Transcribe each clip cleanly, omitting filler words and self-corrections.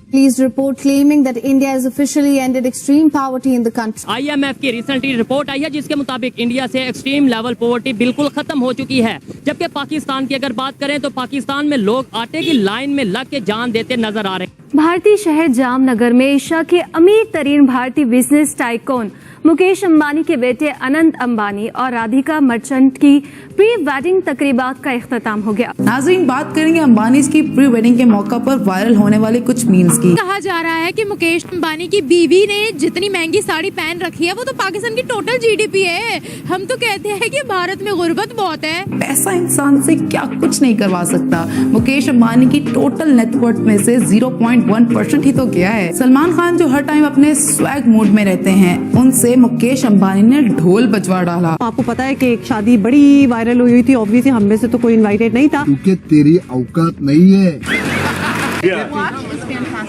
Released report claiming that India has officially ended extreme poverty in the country. IMF की recently report आई है जिसके मुताबिक India से extreme level poverty बिल्कुल खत्म हो चुकी है। जबकि पाकिस्तान की अगर बात करें तो पाकिस्तान में लोग आटे की लाइन में लग के जान देते नजर आ रहे हैं। भारतीय शहर जामनगर में एशिया के अमीर तरीन भारतीय बिजनेस टाइकून मुकेश अंबानी के बेटे अनंत अंबानी और राधिका मर्चेंट की प्री वेडिंग तकरीबात का इख्तिताम हो गया। नाज़रीन, बात करेंगे अंबानी की प्री वेडिंग के मौका पर वायरल होने वाले कुछ मीम्स की। कहा जा रहा है कि मुकेश अंबानी की बीवी ने जितनी महंगी साड़ी पहन रखी है वो तो पाकिस्तान की टोटल जीडीपी है। हम तो कहते हैं कि भारत में गुर्बत बहुत है। पैसा इंसान से क्या कुछ नहीं करवा सकता। मुकेश अंबानी की टोटल नेटवर्थ में से 0.1% ही तो गया है। सलमान खान जो हर टाइम अपने स्वैग मूड में रहते हैं, उनसे मुकेश अंबानी ने ढोल बजवा डाला। आपको पता है कि एक शादी बड़ी वायरल हुई थी, ऑब्वियसली हम में से तो कोई इनवाइटेड नहीं था। क्योंकि तेरी औकात नहीं है। Yeah.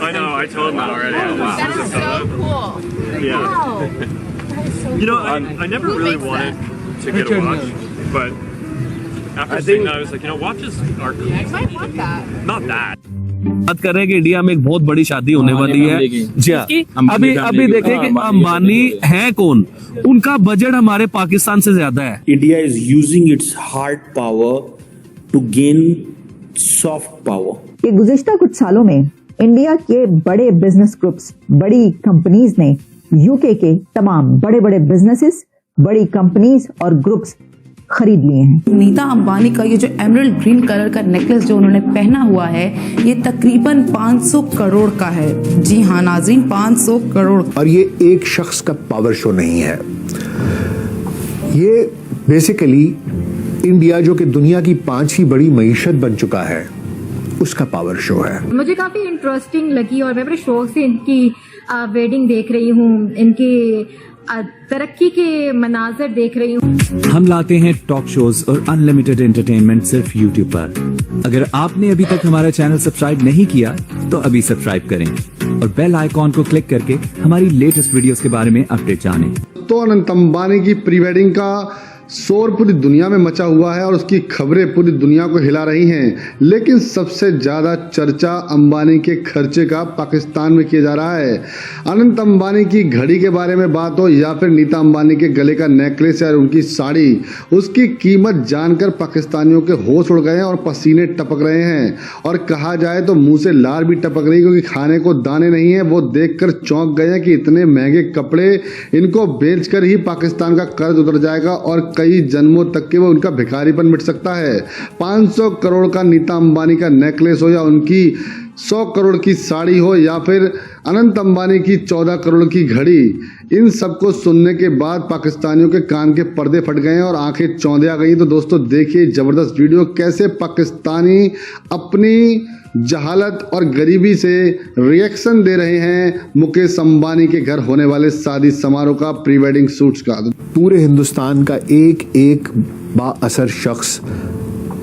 I know, I told him that already. Wow. That is so cool. Yeah. Wow. You know, I never really wanted to get a watch, but after seeing that, I was like, you know, watches are cool. I might want that. Not that. बात कर रहे हैं कि India में एक बहुत बड़ी शादी होने वाली है। जी हाँ, अभी देखें कि अंबानी है कौन, उनका बजट हमारे पाकिस्तान से ज्यादा है। India is using its hard power to gain soft power. ये गुज़िश्ता कुछ सालों में इंडिया के बड़े बिजनेस ग्रुप्स, बड़ी कंपनीज ने यूके के तमाम बड़े बड़े बिजनेसेस, बड़ी कंपनीज और ग्रुप्स खरीद लिए हैं। नीता अंबानी का ये जो एमरल्ड ग्रीन कलर का नेकलेस जो उन्होंने पहना हुआ है, ये तकरीबन 500 करोड़ का है। जी हाँ नाज़रीन, 500 करोड़। और ये एक शख्स का पावर शो नहीं है, ये बेसिकली इंडिया जो कि दुनिया की 5वीं बड़ी मईशत बन चुका है, उसका पावर शो है। मुझे काफी इंटरेस्टिंग लगी और मैं बड़े शौक से इनकी वेडिंग देख रही हूँ, इनकी तरक्की के मनाजर देख रही हूँ। हम लाते हैं टॉक शोज और अनलिमिटेड एंटरटेनमेंट सिर्फ यूट्यूब पर। अगर आपने अभी तक हमारा चैनल सब्सक्राइब नहीं किया तो अभी सब्सक्राइब करें और बेल आइकॉन को क्लिक करके हमारी लेटेस्ट वीडियोस के बारे में अपडेट जानें। तो अनंत अंबानी की प्री वेडिंग का शोर पूरी दुनिया में मचा हुआ है और उसकी खबरें पूरी दुनिया को हिला रही हैं, लेकिन सबसे ज़्यादा चर्चा अंबानी के खर्चे का पाकिस्तान में किया जा रहा है। अनंत अंबानी की घड़ी के बारे में बात हो या फिर नीता अंबानी के गले का नेकलेस या उनकी साड़ी, उसकी कीमत जानकर पाकिस्तानियों के होश उड़ गए हैं और पसीने टपक रहे हैं। और कहा जाए तो मुंह से लार भी टपक रही, क्योंकि खाने को दाने नहीं है। वो देखकर चौंक गए हैं कि इतने महंगे कपड़े इनको बेचकर ही पाकिस्तान का कर्ज उतर जाएगा और कई जन्मों तक के वो उनका भिखारीपन मिट सकता है। 500 करोड़ का नीता अंबानी का नेकलेस हो या उनकी 100 करोड़ की साड़ी हो या फिर अनंत अंबानी की 14 करोड़ की घड़ी, इन सबको सुनने के बाद पाकिस्तानियों के कान के पर्दे फट गए हैं और आंखें चौंधिया गई। तो दोस्तों देखिए जबरदस्त वीडियो, कैसे पाकिस्तानी अपनी जहालत और गरीबी से रिएक्शन दे रहे हैं मुकेश अंबानी के घर होने वाले शादी समारोह का, प्री वेडिंग शूट्स का। पूरे हिंदुस्तान का एक एक बाअसर शख्स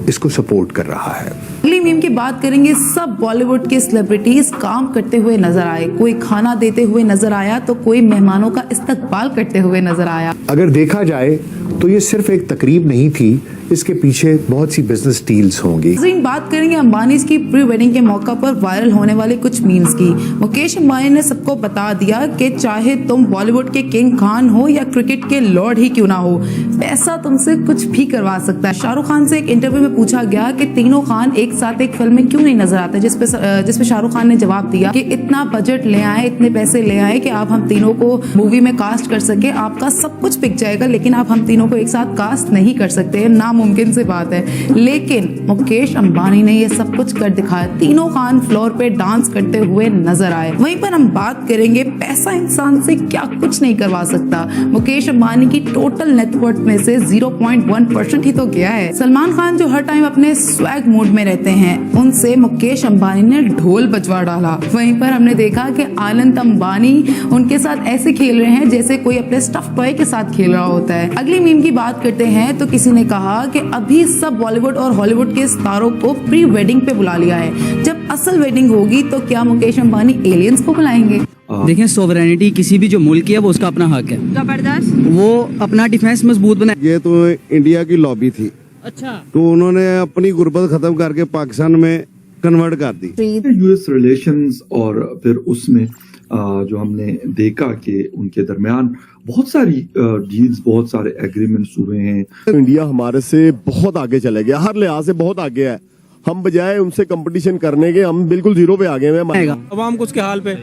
इसको सपोर्ट कर रहा है। अगली मीम की बात करेंगे, सब बॉलीवुड के सेलिब्रिटीज काम करते हुए नजर आए। कोई खाना देते हुए नजर आया तो कोई मेहमानों का इस्तकबाल करते हुए नजर आया। अगर देखा जाए तो ये सिर्फ एक तकरीब नहीं थी, इसके पीछे बहुत सी बिजनेस डील्स होंगी। बात करेंगे अंबानी की प्री वेडिंग के मौका पर वायरल होने वाले कुछ मीम्स की। मुकेश अंबानी ने सबको बता दिया कि चाहे तुम बॉलीवुड के किंग खान हो या क्रिकेट के लॉर्ड ही क्यों ना हो, पैसा तुमसे कुछ भी करवा सकता है। शाहरुख खान से एक इंटरव्यू में पूछा गया कि तीनों खान एक साथ एक फिल्म में क्यों नहीं नजर आते, जिसपे शाहरुख खान ने जवाब दिया कि इतना बजट ले आए, इतने पैसे ले आए कि आप हम तीनों को मूवी में कास्ट कर सके, आपका सब कुछ बिक जाएगा, लेकिन आप हम तीनों को एक साथ कास्ट नहीं कर सकते, नामुमकिन से बात है। लेकिन मुकेश अंबानी ने ये सब कुछ कर दिखाया। तीनों खान फ्लोर पे डांस करते हुए नजर आए। वहीं पर हम बात करेंगे, पैसा इंसान से क्या कुछ नहीं करवा सकता। मुकेश अंबानी की टोटल नेटवर्थ में से 0.1% ही तो गया है। सलमान खान जो हर टाइम अपने स्वैग मूड में रहते हैं, उनसे मुकेश अंबानी ने ढोल बजवा डाला। वहीं पर हमने देखा कि अनंत अंबानी उनके साथ ऐसे खेल रहे हैं जैसे कोई अपने स्टफ टॉय के साथ खेल रहा होता है। अगली मीम की बात करते हैं तो किसी ने कहा कि अभी सब बॉलीवुड और हॉलीवुड के सितारों को प्री वेडिंग पे बुला लिया है, जब असल वेडिंग होगी तो क्या मुकेश अंबानी एलियंस को बुलाएंगे? देखें, सोवरेनिटी किसी भी जो मुल्क की है वो उसका अपना हक है, जबरदस्त, वो अपना डिफेंस मजबूत बनाए। ये तो इंडिया की लॉबी थी, अच्छा, तो उन्होंने अपनी गुर्बत खत्म करके पाकिस्तान में कन्वर्ट कर दी। यूएस रिलेशंस और फिर उसमें जो हमने देखा कि उनके दरमियान बहुत सारी डील्स, बहुत सारे एग्रीमेंट्स हुए हैं। इंडिया हमारे से बहुत आगे चले गया, हर लिहाज से बहुत आगे है। हम बजाय उनसे कंपटीशन करने के हम बिल्कुल जीरो पे आ गए हैं। अवाम को उसके हाल पे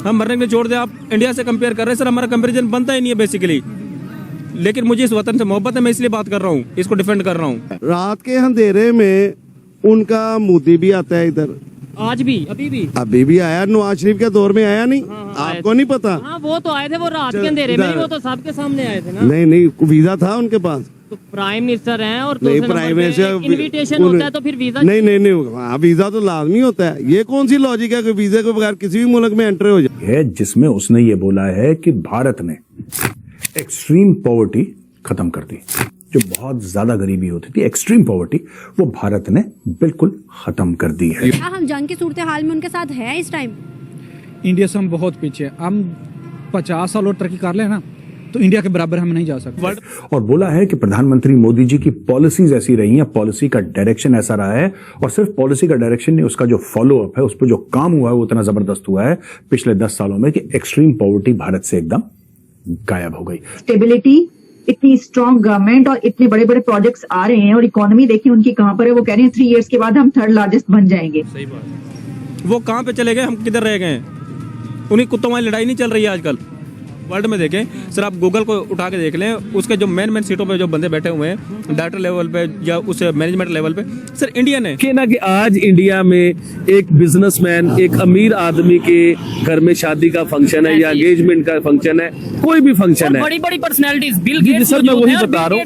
हम मरने के लिए छोड़ दे। आप इंडिया से कंपेयर कर रहे हैं सर, हमारा कंपैरिजन बनता ही नहीं है बेसिकली। लेकिन मुझे इस वतन से मोहब्बत है, मैं इसलिए बात कर रहा हूँ, इसको डिफेंड कर रहा हूँ। रात के अंधेरे में उनका मोदी भी आता है इधर, आज भी अभी भी आया, नवाज शरीफ के दौर में आया नहीं। आपको नहीं पता? हाँ, वो तो आए थे, वो रात के अंधेरे में, वो तो सबके सामने आए थे ना। नहीं, वीजा था उनके पास। तो प्राइम मिनिस्टर हैं और नहीं, प्राइम मिनिस्टर इनविटेशन होता है तो फिर वीजा नहीं, हाँ, वीजा तो लाजमी होता है। ये कौन सी लॉजिक है कि वीजा के बगैर किसी भी मुल्क में एंटर हो जाए? जिसमें उसने ये बोला है कि भारत ने एक्सट्रीम पॉवर्टी खत्म कर दी। जो बहुत ज्यादा गरीबी होती थी, एक्सट्रीम पॉवर्टी, वो भारत ने बिल्कुल खत्म कर दी है। क्या हम जंग की सूरत हाल में उनके साथ है इस टाइम? इंडिया से हम बहुत पीछे हैं। हम 50 साल और तरक्की कर लें ना तो इंडिया के बराबर हम नहीं जा सकते। और बोला है कि प्रधानमंत्री मोदी जी की पॉलिसीज ऐसी रही हैं, पॉलिसी का डायरेक्शन ऐसा रहा है, और सिर्फ पॉलिसी का डायरेक्शन नहीं, उसका जो फॉलो अप है, उस पर जो काम हुआ है वो इतना जबरदस्त हुआ है पिछले 10 सालों में कि एक्सट्रीम पॉवर्टी भारत से एकदम गायब हो गई। स्टेबिलिटी, इतनी स्ट्रॉन्ग गवर्नमेंट और इतने बड़े बड़े प्रोजेक्ट्स आ रहे हैं, और इकोनॉमी देखिए उनकी कहां पर है। वो कह रहे हैं 3 इयर्स के बाद हम 3rd लार्जेस्ट बन जाएंगे। सही बात। वो कहां पे चले गए, हम किधर रह गए? उन्हीं कुत्तों वाली लड़ाई नहीं चल रही है आजकल वर्ल्ड में। देखें सर, आप गूगल को उठा के देख लें, उसके जो मेन सीटों पे जो बंदे बैठे हुए हैं, डायरेक्टर लेवल पे या उस मैनेजमेंट लेवल पे, सर इंडियन है कि ना कि आज इंडिया में एक बिजनेसमैन, एक अमीर आदमी के घर में शादी का फंक्शन है या एंगेजमेंट का फंक्शन है, कोई भी फंक्शन है, बड़ी बड़ी पर्सनैलिटीज, बिल गेट्स सर, मैं वही बता रहा हूँ,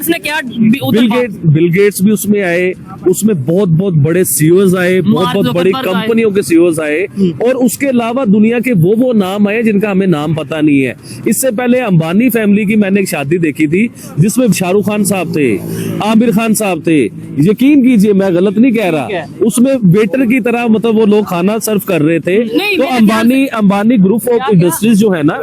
बिल गेट्स भी उसमें आए, उसमें बहुत बड़े सीईओज आए, बहुत बड़ी कंपनियों के सीईओज आए, और उसके अलावा दुनिया के वो नाम आए जिनका हमें नाम पता नहीं है। इससे पहले अंबानी फैमिली की मैंने एक शादी देखी थी जिसमें शाहरुख खान साहब थे, आमिर खान साहब थे। यकीन कीजिए, मैं गलत नहीं कह रहा, उसमें वेटर की तरह मतलब वो लोग खाना सर्व कर रहे थे। तो अंबानी ग्रुप ऑफ इंडस्ट्रीज जो है ना,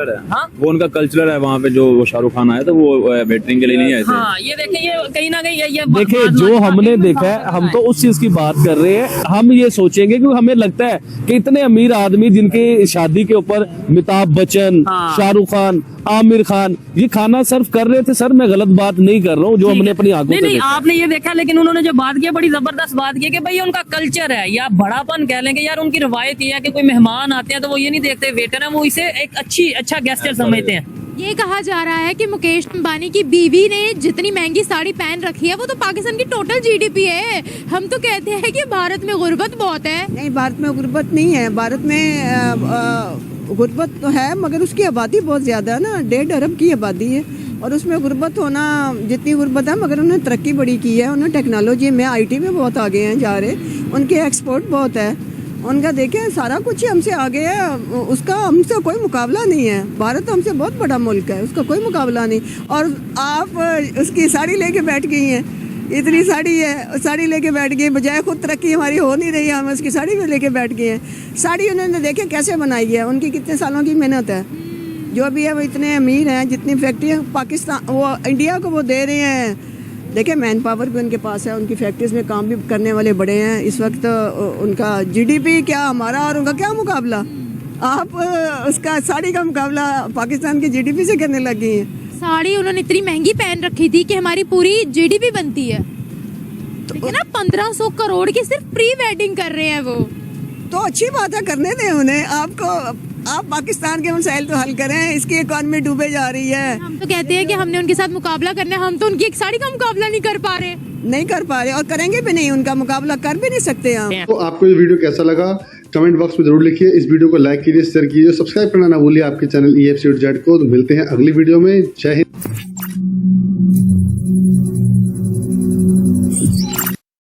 वो उनका कल्चर है। वहाँ पे जो शाहरुख खान आए थे वो वेटरिंग के लिए नहीं आए थे। हाँ, ये देखें, ये कहीं ना कहीं ये देखिए जो हमने देखा है, हम तो उस चीज की बात कर रहे हैं। हम ये सोचेंगे कि हमें लगता है कि इतने अमीर आदमी जिनके शादी के ऊपर अमिताभ बच्चन, शाहरुख खान, आमिर खान ये खाना सर्व कर रहे थे। सर, मैं गलत बात नहीं कर रहा हूँ, जो हमने अपनी आंखों से नहीं, आपने ये देखा, लेकिन उन्होंने जो बात की बड़ी जबरदस्त बात की कि भाई उनका कल्चर है या बड़ापन कह लेंगे यार, उनकी रवायत ये है कि कोई मेहमान आते हैं तो वो ये नहीं देखते वेटर है, वो इसे एक अच्छा गेस्टर समझते हैं। ये कहा जा रहा है कि मुकेश अंबानी की बीवी ने जितनी महंगी साड़ी पहन रखी है वो तो पाकिस्तान की टोटल जीडीपी है। हम तो कहते हैं कि भारत में गुर्बत बहुत है। नहीं, भारत में गुर्बत नहीं है। भारत में गुर्बत तो है, मगर उसकी आबादी बहुत ज़्यादा है ना, 1.5 अरब की आबादी है, और उसमें गुर्बत होना जितनी गुर्बत है, मगर उन्होंने तरक्की बड़ी की है। उन्होंने टेक्नोलॉजी में, IT में बहुत आगे हैं जा रहे, उनके एक्सपोर्ट बहुत है उनका। देखें, सारा कुछ ही हमसे आगे है, उसका हमसे कोई मुकाबला नहीं है। भारत हमसे बहुत बड़ा मुल्क है, उसका कोई मुकाबला नहीं। और आप उसकी साड़ी लेके बैठ गई हैं, इतनी साड़ी है, साड़ी लेके बैठ गई, बजाय खुद तरक्की हमारी हो नहीं रही है, हम उसकी साड़ी में लेके बैठ गए हैं। साड़ी उन्होंने देखे कैसे बनाई है, उनकी कितने सालों की मेहनत है। जो भी है वो इतने अमीर हैं, जितनी फैक्ट्रियाँ पाकिस्तान वो इंडिया को वो दे रहे हैं। देखिए, मैन पावर भी उनके पास है, उनकी फैक्ट्रीज में काम भी करने वाले बड़े हैं। इस वक्त उनका GDP क्या हमारा और उनका क्या मुकाबला? आप उसका साड़ी का मुकाबला पाकिस्तान की GDP से करने लगी हैं। साड़ी उन्होंने इतनी महंगी पहन रखी थी कि हमारी पूरी GDP बनती है। तो ना 1500 करोड़ की सिर्फ प्री वेडिंग कर रहे हैं वो। तो अच्छी बात है, करने दें उन्हें। आप पाकिस्तान के मसाइल तो हल करें, इसकी इकॉनमी डूबे जा रही है। हम तो कहते हैं कि हमने उनके साथ मुकाबला करना है, हम तो उनकी एक साड़ी का मुकाबला नहीं कर पा रहे और करेंगे भी नहीं, उनका मुकाबला कर भी नहीं सकते हम। तो आपको ये वीडियो कैसा लगा कमेंट बॉक्स में जरूर लिखिए। इस वीडियो को लाइक कीजिए, शेयर कीजिए, सब्सक्राइब करना ना भूलिए आपके चैनल EFCZ को। तो मिलते हैं अगली वीडियो में। जय हिंद।